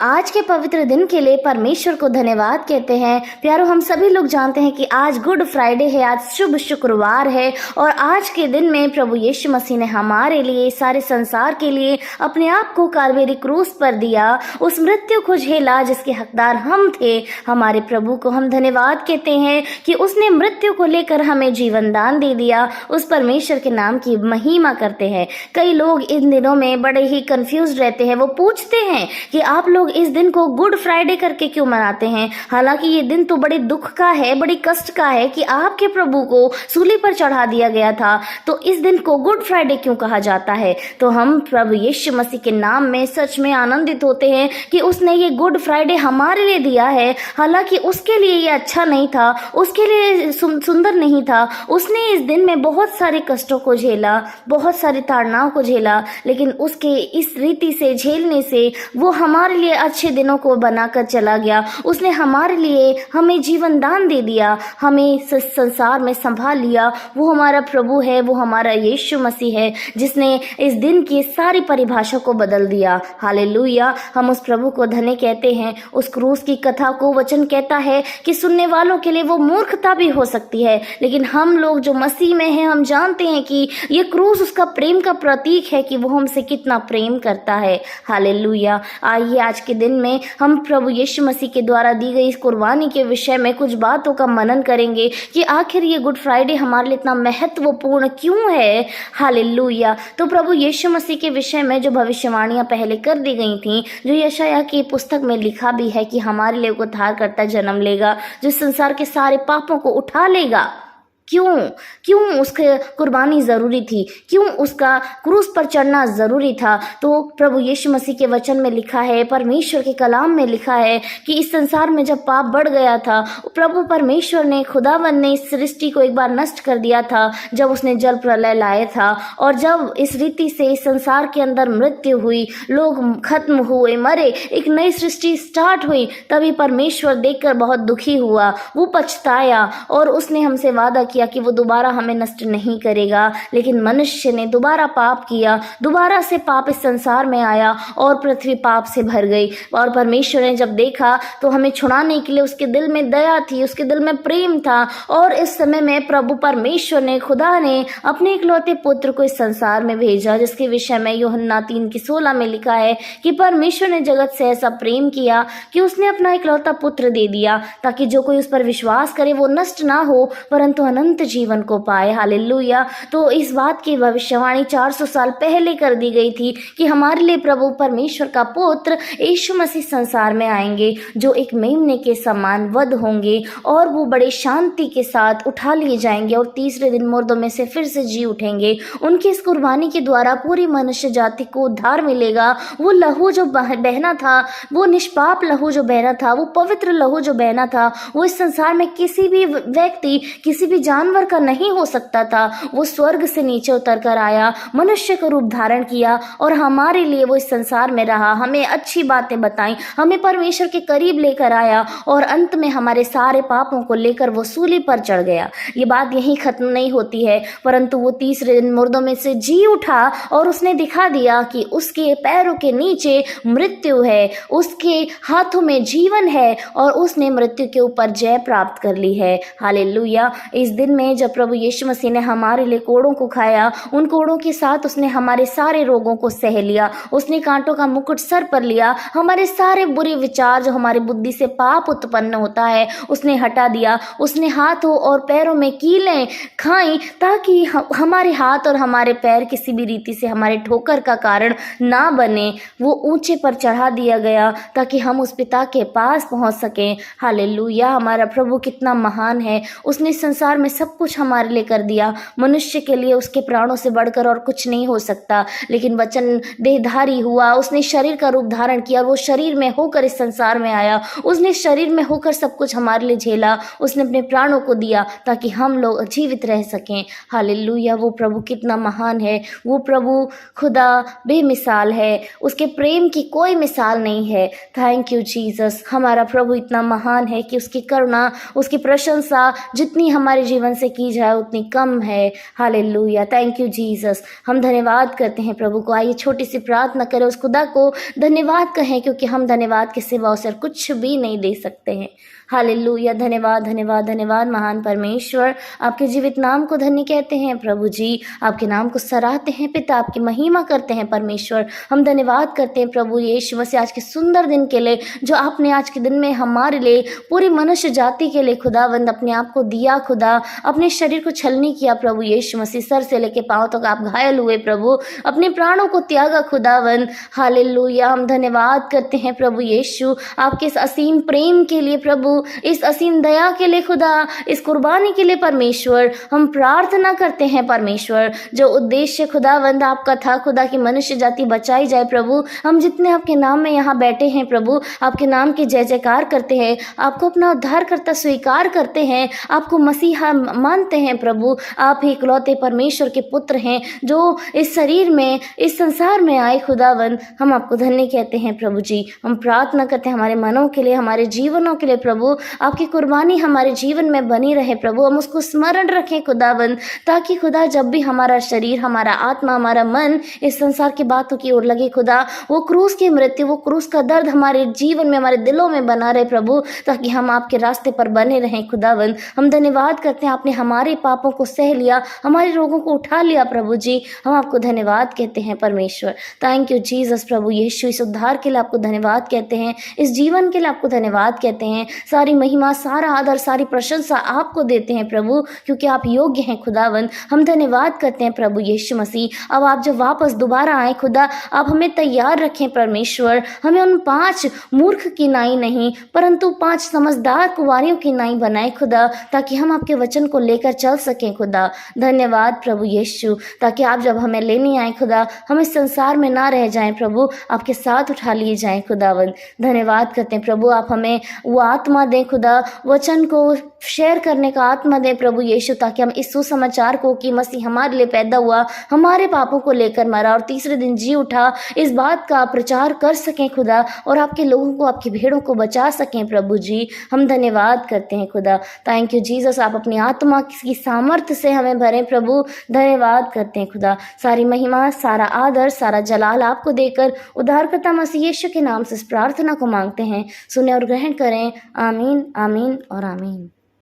आज के पवित्र दिन के लिए परमेश्वर को धन्यवाद कहते हैं। प्यारो, हम सभी लोग जानते हैं कि आज गुड फ्राइडे है, आज शुभ शुक्रवार है और आज के दिन में प्रभु यीशु मसीह ने हमारे लिए, सारे संसार के लिए अपने आप को कालवेरी क्रूस पर दिया, उस मृत्यु को झेला जिसके हकदार हम थे। हमारे प्रभु को हम धन्यवाद कहते हैं कि उसने मृत्यु को लेकर हमें जीवन दान दे दिया। उस परमेश्वर के नाम की महिमा करते हैं। कई लोग इन दिनों में बड़े ही कंफ्यूज रहते हैं। वो पूछते हैं कि आप लोग इस दिन को गुड फ्राइडे करके क्यों मनाते हैं। हालांकि ये दिन तो बड़े दुख का है, बड़ी कष्ट का है कि आपके प्रभु को सूली पर चढ़ा दिया गया था, तो इस दिन को गुड फ्राइडे क्यों कहा जाता है। तो हम प्रभु यीशु मसीह के नाम में सच में आनंदित होते हैं कि उसने ये गुड फ्राइडे हमारे लिए दिया है। हालांकि उसके लिए ये अच्छा नहीं था, उसके लिए सुंदर नहीं था। उसने इस दिन में बहुत सारे कष्टों को झेला, बहुत सारी ताड़नाओं को झेला, लेकिन उसके इस रीति से झेलने से वो हमारे लिए अच्छे दिनों को बनाकर चला गया। उसने हमारे लिए हमें जीवन दान दे दिया, हमें संसार में संभाल लिया। वो हमारा प्रभु है, वो हमारा यीशु मसीह है जिसने इस दिन की सारी परिभाषा को बदल दिया। हालेलुया। हम उस प्रभु को धन्य कहते हैं। उस क्रूस की कथा को वचन कहता है कि सुनने वालों के लिए वो मूर्खता भी हो सकती है, लेकिन हम लोग जो मसीह में हैं, हम जानते हैं कि ये क्रूस उसका प्रेम का प्रतीक है कि वो हमसे कितना प्रेम करता है। हालेलुया। आइए आज के दिन में हम प्रभु यीशु मसीह के द्वारा दी गई इस कुर्बानी के विषय में कुछ बातों का मनन करेंगे कि आखिर ये गुड फ्राइडे हमारे लिए इतना महत्वपूर्ण क्यों है। हालेलुया। तो प्रभु यीशु मसीह के विषय में जो भविष्यवाणियां पहले कर दी गई थी, जो यशायाह की पुस्तक में लिखा भी है कि हमारे लिए उद्धारकर्ता जन्म लेगा, जो संसार के सारे पापों को उठा लेगा। क्यों उसके कुर्बानी ज़रूरी थी, क्यों उसका क्रूस पर चढ़ना ज़रूरी था। तो प्रभु यीशु मसीह के वचन में लिखा है, परमेश्वर के कलाम में लिखा है कि इस संसार में जब पाप बढ़ गया था, प्रभु परमेश्वर ने, खुदावन ने इस सृष्टि को एक बार नष्ट कर दिया था जब उसने जल प्रलय लाया था। और जब इस रीति से इस संसार के अंदर मृत्यु हुई, लोग खत्म हुए, मरे, एक नई सृष्टि स्टार्ट हुई, तभी परमेश्वर देखकर बहुत दुखी हुआ, वो पछताया और उसने हमसे वादा किया कि वो दोबारा हमें नष्ट नहीं करेगा। लेकिन मनुष्य ने दोबारा पाप किया, दोबारा से पाप इस संसार में आया और पृथ्वी पाप से भर गई। और परमेश्वर ने जब देखा तो हमें छुड़ाने के लिए उसके दिल में दया थी, उसके दिल में प्रेम था। और इस समय में प्रभु परमेश्वर ने, खुदा ने अपने इकलौते पुत्र को इस संसार में भेजा, जिसके विषय में यूहन्ना 3:16 में लिखा है कि परमेश्वर ने जगत से ऐसा प्रेम किया कि उसने अपना इकलौता पुत्र दे दिया, ताकि जो कोई उस पर विश्वास करे वो नष्ट ना हो परंतु अनंत जीवन को पाए। हालेलुया। तो इस बात की भविष्यवाणी 400 साल पहले कर दी गई थी कि हमारे लिए प्रभु परमेश्वर का पुत्र यीशु मसीह संसार में आएंगे, जो एक मेमने के समान वध होंगे और वो बड़े शांति के साथ उठा लिए जाएंगे और तीसरे दिन मुर्दों में से फिर से जी उठेंगे। उनकी इस कुर्बानी के द्वारा पूरी मनुष्य जाति को उद्धार मिलेगा। वो लहू जो बहना था, वो निष्पाप लहू जो बहना था, वो पवित्र लहू जो बहना था, वो इस संसार में किसी भी व्यक्ति, किसी भी जानवर का नहीं हो सकता था। वो स्वर्ग से नीचे उतर कर आया, मनुष्य का रूप धारण किया और हमारे लिए वो इस संसार में रहा, हमें अच्छी बातें बताई, हमें परमेश्वर के करीब लेकर आया और अंत में हमारे सारे पापों को लेकर वो सूली पर चढ़ गया। ये बात यहीं खत्म नहीं होती है, परंतु वो तीसरे दिन मुर्दों में से जी उठा और उसने दिखा दिया कि उसके पैरों के नीचे मृत्यु है, उसके हाथों में जीवन है और उसने मृत्यु के ऊपर जय प्राप्त कर ली है। हालेलुया। इस दिन में जब प्रभु यीशु मसीह ने हमारे लिए कोड़ों को खाया, उन कोड़ों के साथ उसने हमारे सारे रोगों को सह लिया, उसने कांटों का मुकुट सर पर लिया, हमारे सारे बुरे विचार जो हमारी बुद्धि से पाप उत्पन्न होता है उसने हटा दिया। उसने हाथों और पैरों में कीलें खाई ताकि हमारे हाथ और हमारे पैर किसी भी रीति से हमारे ठोकर का कारण ना बने। वो ऊंचे पर चढ़ा दिया गया ताकि हम उस पिता के पास पहुंच सकें। हालेलुया। हमारा प्रभु कितना महान है। उसने संसार में सब कुछ हमारे लिए कर दिया। मनुष्य के लिए उसके प्राणों से बढ़कर और कुछ नहीं हो सकता। लेकिन वचन देहधारी हुआ, उसने शरीर का रूप धारण किया, वो शरीर में होकर इस संसार में आया, उसने शरीर में होकर सब कुछ हमारे लिए झेला, उसने अपने प्राणों को दिया ताकि हम लोग जीवित रह सकें। हालेलुया। वो प्रभु कितना महान है। वो प्रभु खुदा बेमिसाल है, उसके प्रेम की कोई मिसाल नहीं है। Thank you Jesus. हमारा प्रभु इतना महान है कि उसकी करुणा, उसकी प्रशंसा जितनी हमारे जीवन जीवन से की जाए उतनी कम है। Hallelujah, thank you Jesus. हम धन्यवाद करते हैं प्रभु को। आइए छोटी सी प्रार्थना करें, उस खुदा को धन्यवाद कहें, क्योंकि हम धन्यवाद के सिवा उसे कुछ भी नहीं दे सकते हैं। हालेलुया, धन्यवाद धन्यवाद धन्यवाद महान परमेश्वर, आपके जीवित नाम को धन्य कहते हैं प्रभु जी, आपके नाम को सराहते हैं पिता, आपकी महिमा करते हैं परमेश्वर। हम धन्यवाद करते हैं प्रभु यीशु मसीह आज के सुंदर दिन के लिए, जो आपने आज के दिन में हमारे लिए, पूरी मनुष्य जाति के लिए खुदावंद अपने आप को दिया खुदा, अपने शरीर को छलनी किया प्रभु यीशु मसीह, सर से लेके पांव तक आप घायल हुए प्रभु, अपने प्राणों को त्यागा खुदावंद। हालेलुया, हम धन्यवाद करते हैं प्रभु यीशु आपके इस असीम प्रेम के लिए प्रभु, इस असीम दया के लिए खुदा, इस कुर्बानी के लिए परमेश्वर। हम प्रार्थना करते हैं परमेश्वर, जो उद्देश्य खुदावंद आपका था खुदा की मनुष्य जाति बचाई जाए प्रभु। हम जितने आपके नाम में यहाँ बैठे हैं प्रभु, आपके नाम की जय जयकार करते हैं, आपको अपना उद्धारकर्ता स्वीकार करते हैं, आपको मसीहा मानते हैं प्रभु। आप ही इकलौते परमेश्वर के पुत्र हैं, जो इस शरीर में, इस संसार में आए खुदावंद। हम आपको धन्य कहते हैं प्रभु जी। हम प्रार्थना करते हैं हमारे मनों के लिए, हमारे जीवनों के लिए प्रभु, आपकी कुर्बानी हमारे जीवन में बनी रहे प्रभु। हम उसको स्मरण रखें खुदाबंद, ताकि खुदा जब भी हमारा शरीर, हमारा आत्मा, हमारा मन इस संसार की बातों की ओर लगे खुदा, वो क्रूस की मृत्यु, वो क्रूस का दर्द हमारे जीवन में, हमारे दिलों में बना रहे प्रभु, ताकि हम आपके रास्ते पर बने रहें खुदाबंद। हम धन्यवाद करते हैं, आपने हमारे पापों को सह लिया, हमारे रोगों को उठा लिया प्रभु जी। हम आपको धन्यवाद कहते हैं परमेश्वर। थैंक यू जीसस प्रभु यीशु, इस उद्धार के लिए आपको धन्यवाद कहते हैं, इस जीवन के लिए आपको धन्यवाद कहते हैं। सारी महिमा, सारा आदर, सारी प्रशंसा आपको देते हैं प्रभु, क्योंकि आप योग्य हैं खुदावंद। हम धन्यवाद करते हैं प्रभु यीशु मसीह। अब आप जब वापस दोबारा आए खुदा, आप हमें तैयार रखें परमेश्वर। हमें उन 5 मूर्ख की नाई नहीं, परंतु 5 समझदार कुंवारियों की नाई बनाए खुदा, ताकि हम आपके वचन को लेकर चल सकें खुदा। धन्यवाद प्रभु यीशु, ताकि आप जब हमें लेने आए खुदा, हम इस संसार में ना रह जाएं प्रभु, आपके साथ उठा लिए जाएं खुदावंद। धन्यवाद करते हैं प्रभु, आप हमें वो आत्मा दें खुदा, वचन को शेयर करने का आत्मा दे प्रभु यीशु, ताकि हम इस सुसमाचार को कि मसीह हमारे लिए पैदा हुआ, हमारे पापों को लेकर मरा और तीसरे दिन जी उठा, इस बात का प्रचार कर सकें खुदा, और आपके लोगों को, आपकी भेड़ों को बचा सकें प्रभु जी। हम धन्यवाद करते हैं खुदा। थैंक यू जीसस, आप अपनी आत्मा की सामर्थ्य से हमें भरें प्रभु। धन्यवाद करते हैं खुदा। सारी महिमा, सारा आदर, सारा जलाल आपको देकर उद्धारकर्ता मसीह यीशु के नाम से इस प्रार्थना को मांगते हैं। सुने और ग्रहण करें। आमीन, आमीन और आमीन।